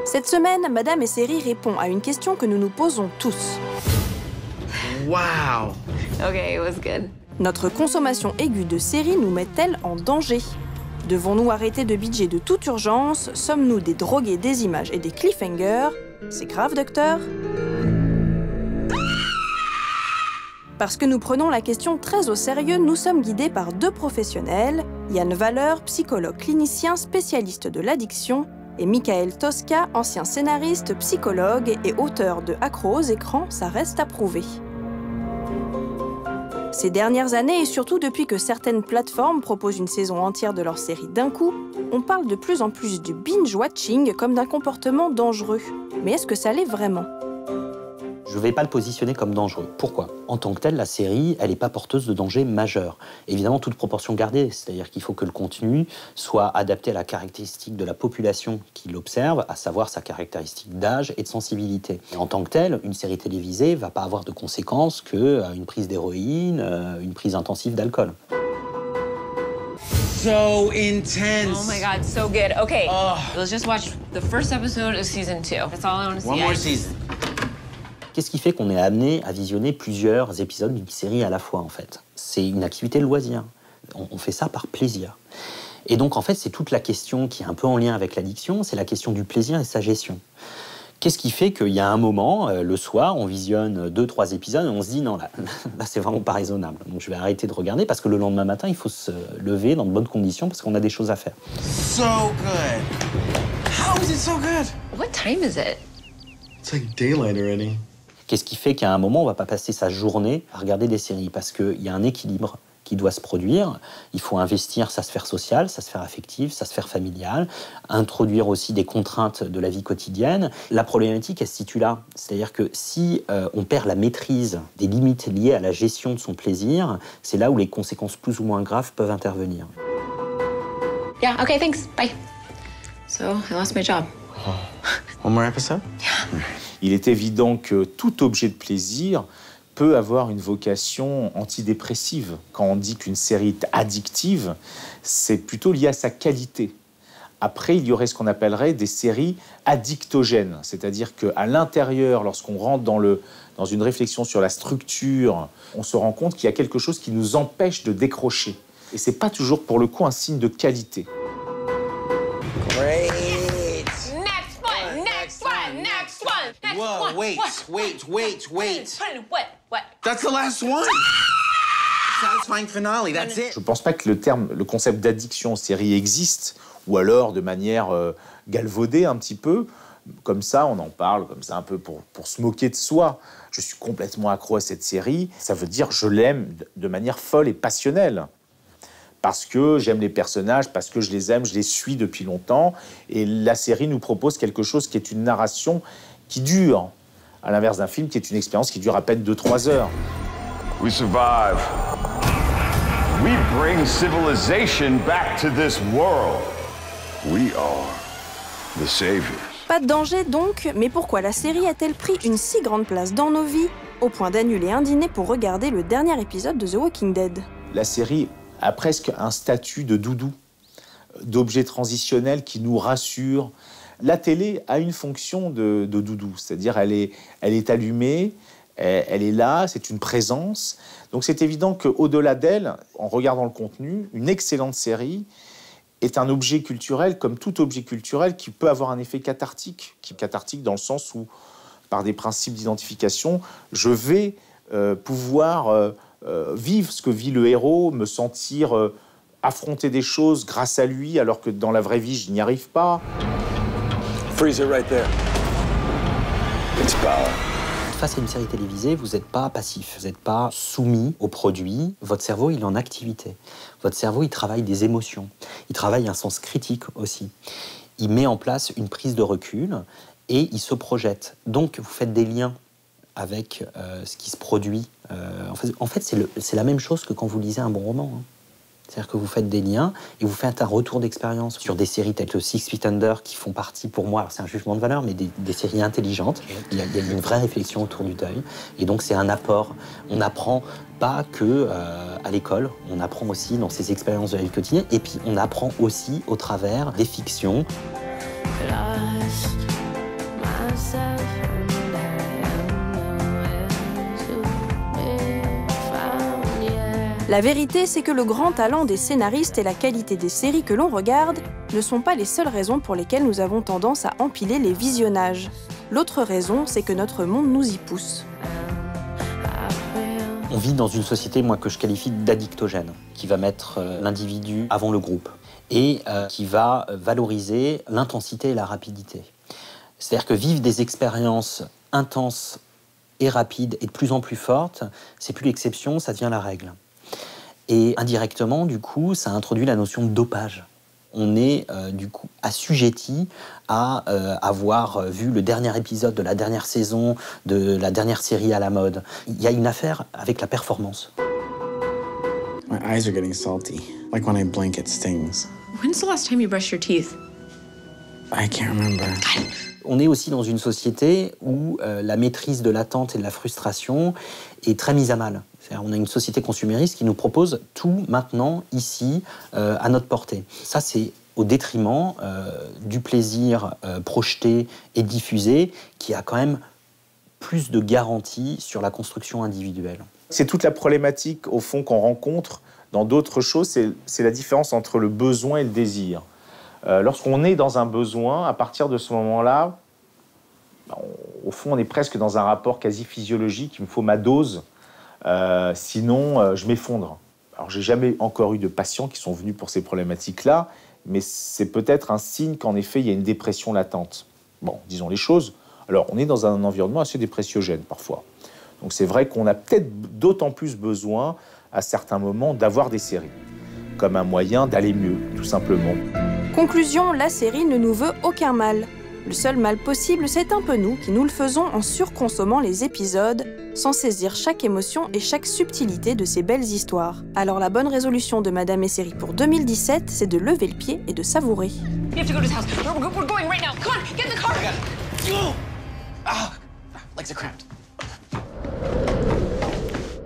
Cette semaine, Madame et Série répond à une question que nous nous posons tous. Wow. Okay, it was good. Notre consommation aiguë de séries nous met-elle en danger? Devons-nous arrêter de binger de toute urgence? Sommes-nous des drogués des images et des cliffhangers? C'est grave, docteur? Parce que nous prenons la question très au sérieux, nous sommes guidés par deux professionnels, Yann Valeur, psychologue clinicien spécialiste de l'addiction, et Michael Tosca, ancien scénariste, psychologue et auteur de Accro aux écrans, ça reste à prouver. Ces dernières années, et surtout depuis que certaines plateformes proposent une saison entière de leur série d'un coup, on parle de plus en plus du binge-watching comme d'un comportement dangereux. Mais est-ce que ça l'est vraiment ? Je ne vais pas le positionner comme dangereux. Pourquoi? En tant que telle, la série, elle n'est pas porteuse de danger majeur. Évidemment, toute proportion gardée, c'est-à-dire qu'il faut que le contenu soit adapté à la caractéristique de la population qui l'observe, à savoir sa caractéristique d'âge et de sensibilité. Et en tant que telle, une série télévisée ne va pas avoir de conséquences qu'une prise d'héroïne, une prise intensive d'alcool. So intense. Oh my God, so good. Okay, let's just watch the first episode of season 2. That's all I want to see. One more season. Qu'est-ce qui fait qu'on est amené à visionner plusieurs épisodes d'une série à la fois, en fait? C'est une activité de loisir. On fait ça par plaisir. Et donc, en fait, c'est toute la question qui est un peu en lien avec l'addiction, c'est la question du plaisir et sa gestion. Qu'est-ce qui fait qu'il y a un moment, le soir, on visionne 2-3 épisodes et on se dit non, là c'est vraiment pas raisonnable. Donc je vais arrêter de regarder parce que le lendemain matin, il faut se lever dans de bonnes conditions parce qu'on a des choses à faire. So good. How is it so good? What time is it? It's like daylight already. Qu'est-ce qui fait qu'à un moment, on va pas passer sa journée à regarder des séries? Parce qu'il y a un équilibre qui doit se produire. Il faut investir sa sphère sociale, sa sphère affective, sa sphère familiale, introduire aussi des contraintes de la vie quotidienne. La problématique, elle se situe là. C'est-à-dire que si on perd la maîtrise des limites liées à la gestion de son plaisir, c'est là où les conséquences plus ou moins graves peuvent intervenir. Yeah, okay, thanks. Bye. So, I lost my job. One more episode? Yeah. Il est évident que tout objet de plaisir peut avoir une vocation antidépressive. Quand on dit qu'une série est addictive, c'est plutôt lié à sa qualité. Après, il y aurait ce qu'on appellerait des séries addictogènes, c'est-à-dire qu'à l'intérieur, lorsqu'on rentre dans une réflexion sur la structure, on se rend compte qu'il y a quelque chose qui nous empêche de décrocher. Et c'est pas toujours, pour le coup, un signe de qualité. Great. Whoa, wait. What? That's the last one. Satisfying finale, that's it. Je ne pense pas que le concept d'addiction aux séries existe, ou alors de manière galvaudée un petit peu. Comme ça, on en parle, comme ça, un peu pour se moquer de soi. Je suis complètement accro à cette série. Ça veut dire je l'aime de manière folle et passionnelle. Parce que j'aime les personnages, parce que je les aime, je les suis depuis longtemps. Et la série nous propose quelque chose qui est une narration qui dure, à l'inverse d'un film qui est une expérience qui dure à peine 2-3 heures. We survive. We bring civilization back to this world. We are the saviors. Pas de danger donc, mais pourquoi la série a-t-elle pris une si grande place dans nos vies, au point d'annuler un dîner pour regarder le dernier épisode de The Walking Dead? La série a presque un statut de doudou, d'objet transitionnel qui nous rassure. La télé a une fonction de doudou, c'est-à-dire elle est allumée, elle est là, c'est une présence. Donc c'est évident qu'au-delà d'elle, en regardant le contenu, une excellente série est un objet culturel, comme tout objet culturel, qui peut avoir un effet cathartique. Cathartique dans le sens où, par des principes d'identification, je vais pouvoir vivre ce que vit le héros, me sentir affronter des choses grâce à lui, alors que dans la vraie vie, je n'y arrive pas. Freezer right there. It's power. Face à une série télévisée, vous n'êtes pas passif, vous n'êtes pas soumis au produit. Votre cerveau, il est en activité. Votre cerveau, il travaille des émotions. Il travaille un sens critique aussi. Il met en place une prise de recul et il se projette. Donc, vous faites des liens avec ce qui se produit. En fait, c'est la même chose que quand vous lisez un bon roman. C'est-à-dire que vous faites des liens et vous faites un retour d'expérience sur des séries telles que Six Feet Under qui font partie pour moi, alors c'est un jugement de valeur, mais des séries intelligentes. Il y a une vraie réflexion autour du deuil et donc c'est un apport. On n'apprend pas que à l'école, on apprend aussi dans ses expériences de la vie quotidienne et puis on apprend aussi au travers des fictions. La vérité, c'est que le grand talent des scénaristes et la qualité des séries que l'on regarde ne sont pas les seules raisons pour lesquelles nous avons tendance à empiler les visionnages. L'autre raison, c'est que notre monde nous y pousse. On vit dans une société, moi, que je qualifie d'addictogène, qui va mettre l'individu avant le groupe et qui va valoriser l'intensité et la rapidité. C'est-à-dire que vivre des expériences intenses et rapides et de plus en plus fortes, c'est plus l'exception, ça devient la règle. Et indirectement, du coup, ça introduit la notion de dopage. On est du coup assujetti à avoir vu le dernier épisode de la dernière saison, de la dernière série à la mode. Il y a une affaire avec la performance. My eyes are getting salty. Like when I blink, it stings. When's the last time you brushed your teeth? I can't remember. On est aussi dans une société où la maîtrise de l'attente et de la frustration est très mise à mal. C'est-à-dire, on a une société consumériste qui nous propose tout maintenant, ici, à notre portée. Ça, c'est au détriment du plaisir projeté et diffusé, qui a quand même plus de garanties sur la construction individuelle. C'est toute la problématique, au fond, qu'on rencontre dans d'autres choses, c'est la différence entre le besoin et le désir. Lorsqu'on est dans un besoin, à partir de ce moment-là, au fond, on est presque dans un rapport quasi physiologique. Il me faut ma dose, sinon je m'effondre. Alors, j'ai jamais encore eu de patients qui sont venus pour ces problématiques-là, mais c'est peut-être un signe qu'en effet, il y a une dépression latente. Bon, disons les choses. Alors, on est dans un environnement assez dépressiogène parfois. Donc, c'est vrai qu'on a peut-être d'autant plus besoin, à certains moments, d'avoir des séries, comme un moyen d'aller mieux, tout simplement. Conclusion, la série ne nous veut aucun mal. Le seul mal possible, c'est un peu nous qui nous le faisons en surconsommant les épisodes, sans saisir chaque émotion et chaque subtilité de ces belles histoires. Alors la bonne résolution de Madame et Série pour 2017, c'est de lever le pied et de savourer. You have to go to his house. We're going right now. Come on, get in the car. Legs are cramped.